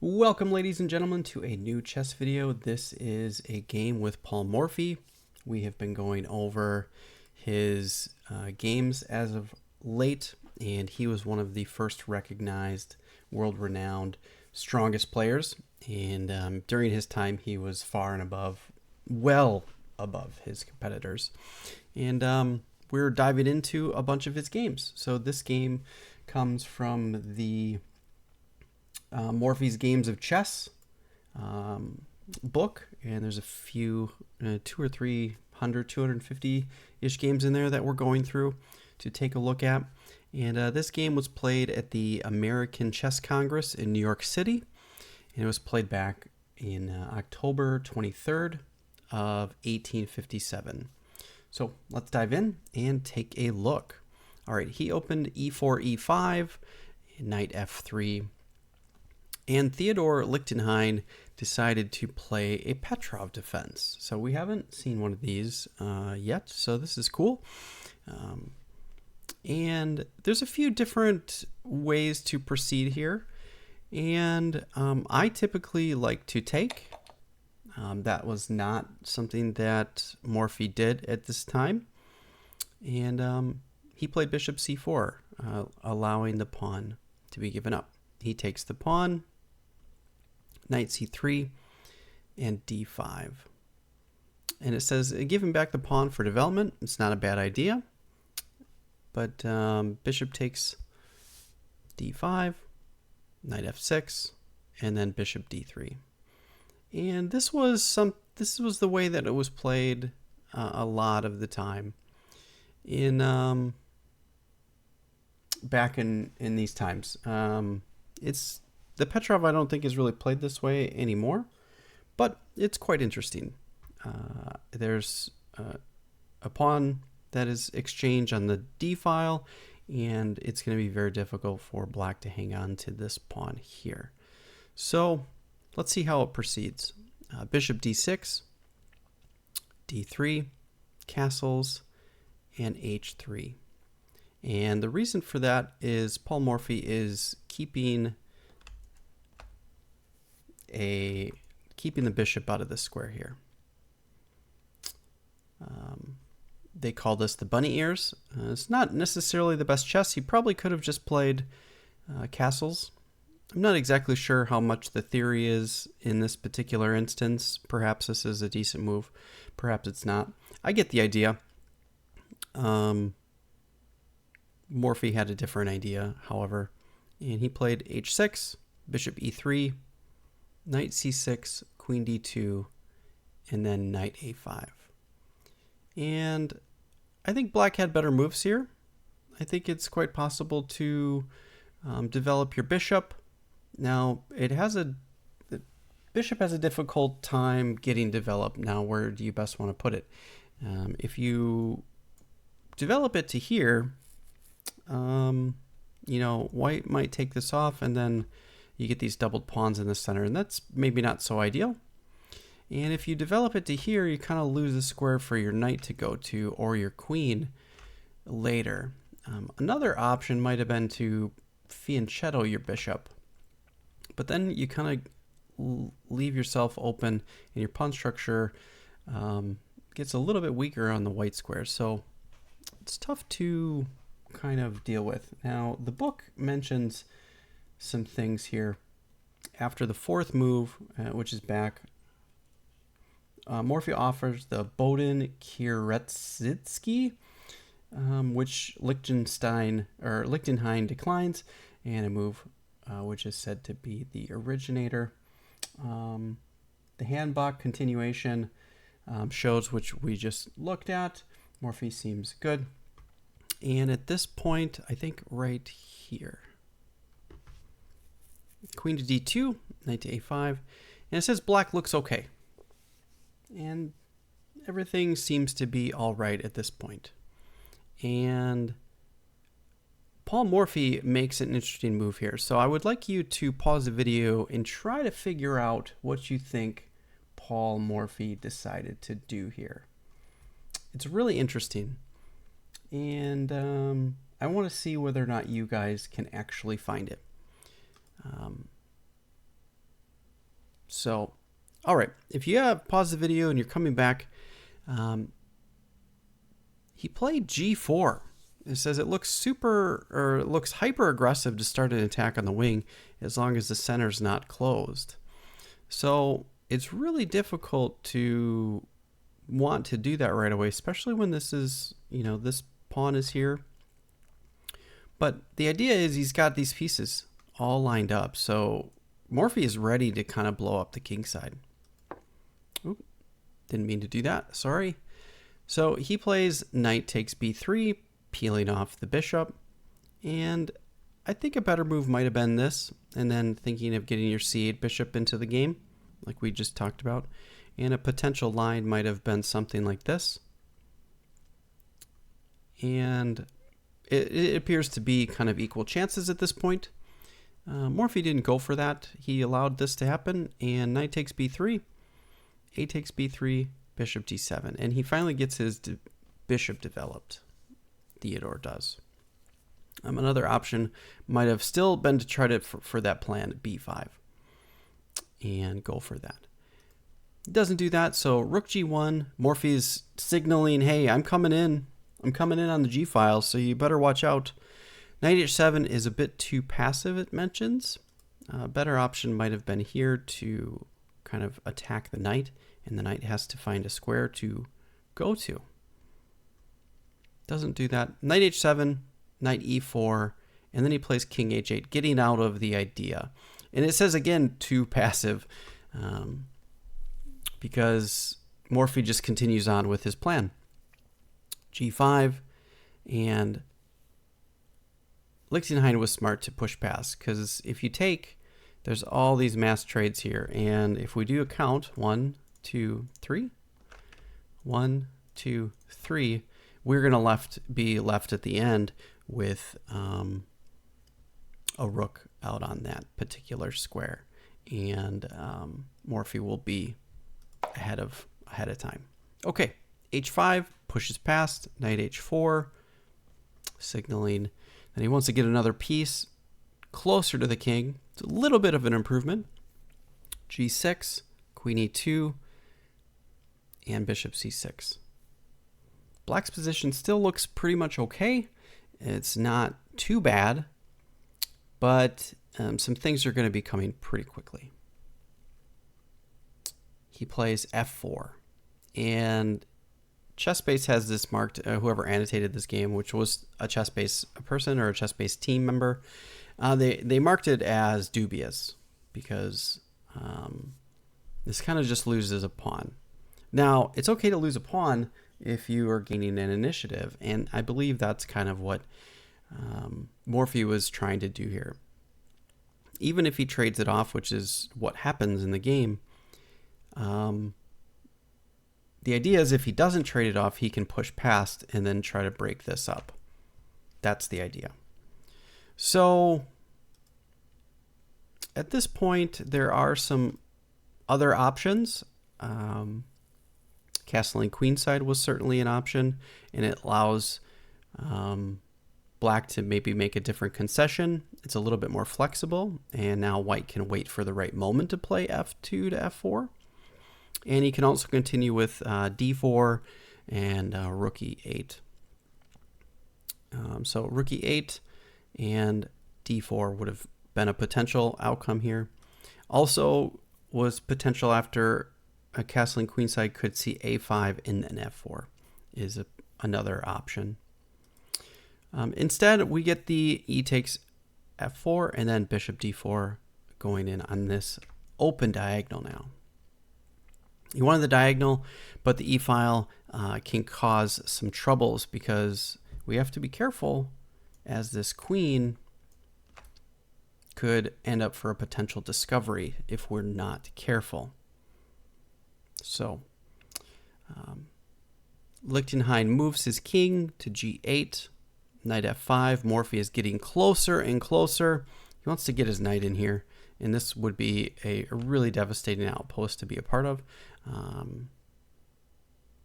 Welcome, ladies and gentlemen, to a new chess video. This is a game with Paul Morphy. We have been going over his games as of late, and he was one of the first recognized, world-renowned, strongest players. And during his time, he was far and above, well above his competitors. And we're diving into a bunch of his games. So this game comes from the Morphy's Games of Chess book, and there's a few, 250-ish games in there that we're going through to take a look at. And this game was played at the American Chess Congress in New York City, and it was played back in October 23rd of 1857. So let's dive in and take a look. All right, he opened e4, e5, knight f3, and Theodore Lichtenstein decided to play a Petrov defense. So we haven't seen one of these yet, so this is cool. And there's a few different ways to proceed here. And I typically like to take. That was not something that Morphy did at this time. And he played bishop c4, allowing the pawn to be given up. He takes the pawn, knight c3, and d5. And it says, give him back the pawn for development. It's not a bad idea. But bishop takes d5, knight f6, and then bishop d3. And this was the way that it was played a lot of the time in back in these times. The Petrov, I don't think, is really played this way anymore, but it's quite interesting. There's a pawn that is exchanged on the d file, and it's going to be very difficult for black to hang on to this pawn here. So let's see how it proceeds. Bishop d6, d3, castles, and h3. And the reason for that is Paul Morphy is keeping the bishop out of this square here. They call this the bunny ears. It's not necessarily the best chess. He probably could have just played castles. I'm not exactly sure how much the theory is in this particular instance. Perhaps this is a decent move. Perhaps it's not. I get the idea. Morphy had a different idea, however, and he played h6, bishop e3, knight c6, queen d2, and then knight a5. And I think black had better moves here. I think it's quite possible to develop your bishop. Now, the bishop has a difficult time getting developed. Now, where do you best want to put it? If you develop it to here, white might take this off, and then you get these doubled pawns in the center, and that's maybe not so ideal. And if you develop it to here, you kind of lose a square for your knight to go to, or your queen later. Another option might have been to fianchetto your bishop, but then you kind of leave yourself open, and your pawn structure gets a little bit weaker on the white square, so it's tough to kind of deal with. Now, the book mentions some things here. After the fourth move, which is back, Morphy offers the Boden-Kieretsitsky, which Lichtenstein declines, and a move which is said to be the originator. The Handbach continuation shows, which we just looked at. Morphy seems good. And at this point, I think right here, queen to d2, knight to a5, and it says black looks okay. And everything seems to be all right at this point. And Paul Morphy makes an interesting move here. So I would like you to pause the video and try to figure out what you think Paul Morphy decided to do here. It's really interesting. And I want to see whether or not you guys can actually find it. So, all right, if you have paused the video and you're coming back, he played g4. It says it looks hyper aggressive to start an attack on the wing as long as the center's not closed. So it's really difficult to want to do that right away, especially when this is, this pawn is here. But the idea is he's got these pieces all lined up. So Morphy is ready to kind of blow up the king side. Oop, didn't mean to do that. Sorry. So he plays knight takes b3, peeling off the bishop. And I think a better move might have been this, and then thinking of getting your c8 bishop into the game, like we just talked about. And a potential line might have been something like this. And it appears to be kind of equal chances at this point. Morphy didn't go for that. He allowed this to happen, and knight takes b3, a takes b3, bishop d7. And he finally gets his bishop developed. Theodore does. Another option might have still been to try to for that plan at b5 and go for that. Doesn't do that, so rook g1. Morphy's signaling, hey, I'm coming in on the g file, so you better watch out. Knight h7 is a bit too passive, it mentions. A better option might have been here to kind of attack the knight, and the knight has to find a square to go to. Doesn't do that. Knight h7, knight e4, and then he plays king h8, getting out of the idea. And it says, again, too passive, because Morphy just continues on with his plan. g5, and Lichtenstein was smart to push past, because if you take, there's all these mass trades here, and if we do a count, 1, 2, 3, 1, 2, 3, we're going to be left at the end with a rook out on that particular square, and Morphy will be ahead of time. Okay, h5 pushes past, knight h4, signaling that he wants to get another piece closer to the king. It's a little bit of an improvement. g6, queen e2, and bishop c6. Black's position still looks pretty much okay. It's not too bad, but some things are going to be coming pretty quickly. He plays f4, and ChessBase has this marked, whoever annotated this game, which was a ChessBase person or a ChessBase team member, they marked it as dubious because this kind of just loses a pawn. Now, it's okay to lose a pawn if you are gaining an initiative, and I believe that's kind of what Morphy was trying to do here. Even if he trades it off, which is what happens in the game, the idea is if he doesn't trade it off, he can push past and then try to break this up. That's the idea. So at this point, there are some other options. Castling queenside was certainly an option, and it allows black to maybe make a different concession. It's a little bit more flexible, and now white can wait for the right moment to play f2 to f4. And he can also continue with d4 and rook e8. So rook e8 and d4 would have been a potential outcome here. Also was potential after a castling queenside could see a5 and then f4 is another option. Instead, we get the e takes f4 and then bishop d4 going in on this open diagonal now. You wanted the diagonal, but the e-file can cause some troubles because we have to be careful as this queen could end up for a potential discovery if we're not careful. So Lichtenstein moves his king to g8, knight f5. Morphy is getting closer and closer. He wants to get his knight in here, and this would be a really devastating outpost to be a part of,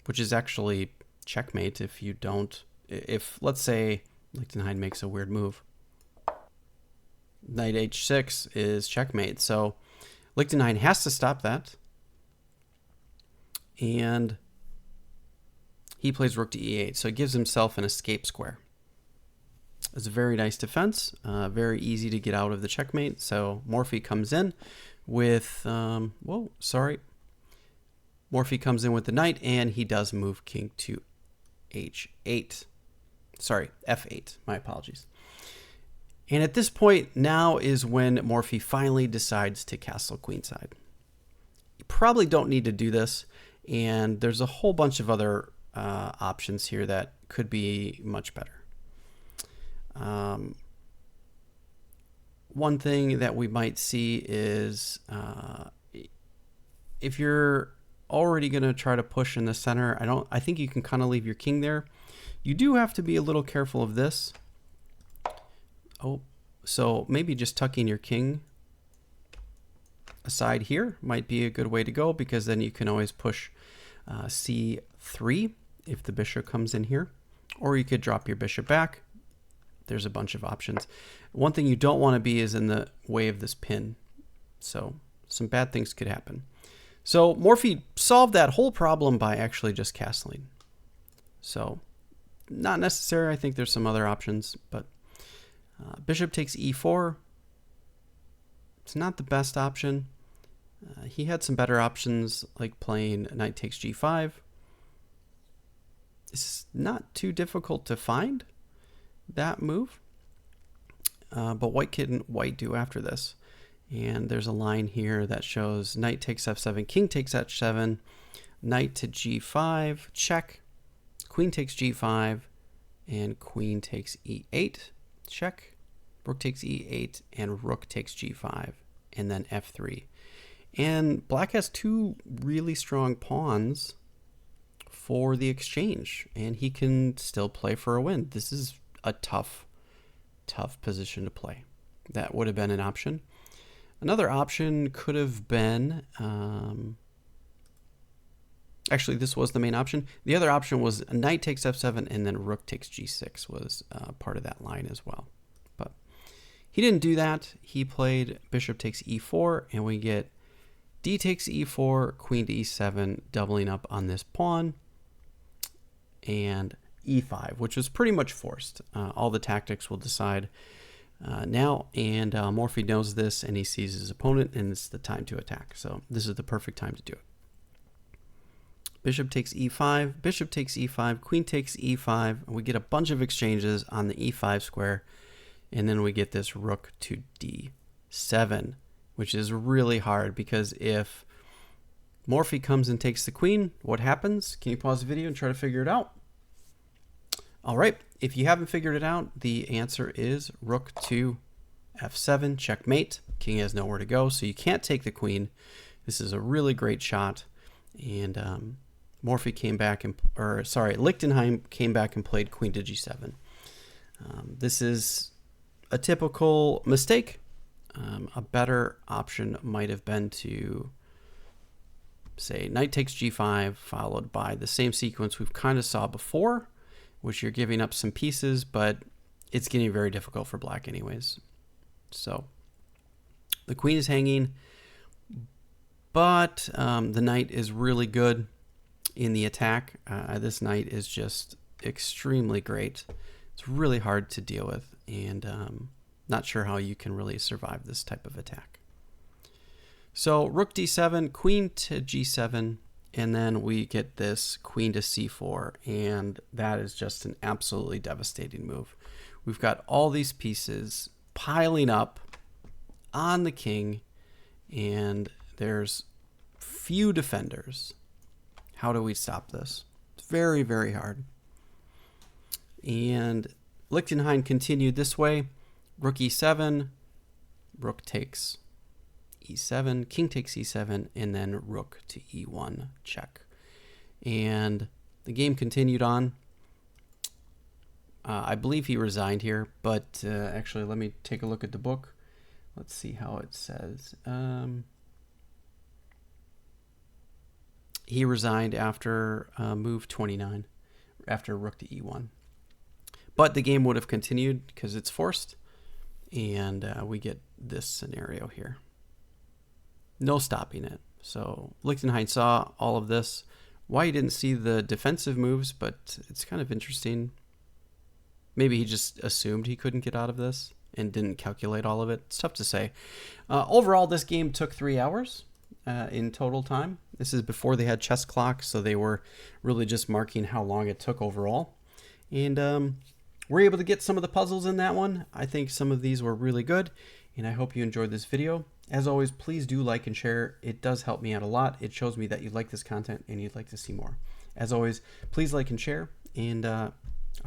which is actually checkmate if you don't, if let's say Lichtenstein makes a weird move. Knight h6 is checkmate, so Liechtenstein has to stop that. And he plays rook to e8, so he gives himself an escape square. It's a very nice defense, very easy to get out of the checkmate. So Morphy comes in with, Morphy comes in with the knight, and he does move king to h8. Sorry, f8. My apologies. And at this point, now is when Morphy finally decides to castle queenside. You probably don't need to do this, and there's a whole bunch of other options here that could be much better. One thing that we might see is if you're already going to try to push in the center, I think you can kind of leave your king there. You do have to be a little careful of this. Oh, so maybe just tucking your king aside here might be a good way to go, because then you can always push c3 if the bishop comes in here, or you could drop your bishop back. There's a bunch of options. One thing you don't want to be is in the way of this pin, so some bad things could happen. So Morphy solved that whole problem by actually just castling. So not necessary. I think there's some other options, but bishop takes e4. It's not the best option. He had some better options, like playing knight takes g5. It's not too difficult to find that move. But white do after this. And there's a line here that shows knight takes f7, king takes h7, knight to g5, check, queen takes g5, and queen takes e8, check, rook takes e8, and rook takes g5, and then f3. And black has two really strong pawns for the exchange, and he can still play for a win. This is a tough position to play. That would have been an option. Another option could have been, actually this was the main option. The other option was knight takes f7 and then rook takes g6 was part of that line as well. But he didn't do that. He played bishop takes e4, and we get d takes e4, queen to e7, doubling up on this pawn, and e5, which was pretty much forced. All the tactics will decide now, and Morphy knows this, and he sees his opponent, and it's the time to attack. So this is the perfect time to do it. Bishop takes e5, bishop takes e5, queen takes e5, and we get a bunch of exchanges on the e5 square, and then we get this rook to d7, which is really hard, because if Morphy comes and takes the queen, what happens? Can you pause the video and try to figure it out? All right, if you haven't figured it out, the answer is rook to f7, checkmate. King has nowhere to go, so you can't take the queen. This is a really great shot, and Morphy came back and, Liechtenstein came back and played queen to g7. This is a typical mistake. A better option might have been to say knight takes g5, followed by the same sequence we've kind of saw before, which you're giving up some pieces, but it's getting very difficult for black anyways. So the queen is hanging, but the knight is really good in the attack. This knight is just extremely great. It's really hard to deal with, and not sure how you can really survive this type of attack. So rook d7, queen to g7, and then we get this queen to c4, and that is just an absolutely devastating move. We've got all these pieces piling up on the king, and there's few defenders. How do we stop this? It's very, very hard. And Liechtenstein continued this way. Rook e7, rook takes e7, king takes e7, and then rook to e1, check. And the game continued on. I believe he resigned here, but actually let me take a look at the book. Let's see how it says. He resigned after move 29, after rook to e1. But the game would have continued because it's forced, and we get this scenario here. no stopping it. So Lichtenstein saw all of this. Why he didn't see the defensive moves, but it's kind of interesting. Maybe he just assumed he couldn't get out of this and didn't calculate all of it. It's tough to say. Overall, this game took 3 hours in total time. This is before they had chess clocks, so they were really just marking how long it took overall. And we're able to get some of the puzzles in that one. I think some of these were really good, and I hope you enjoyed this video. As always, please do like and share. It does help me out a lot. It shows me that you like this content and you'd like to see more. As always, please like and share, and I'll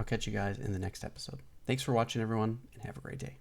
catch you guys in the next episode. Thanks for watching, everyone, and have a great day.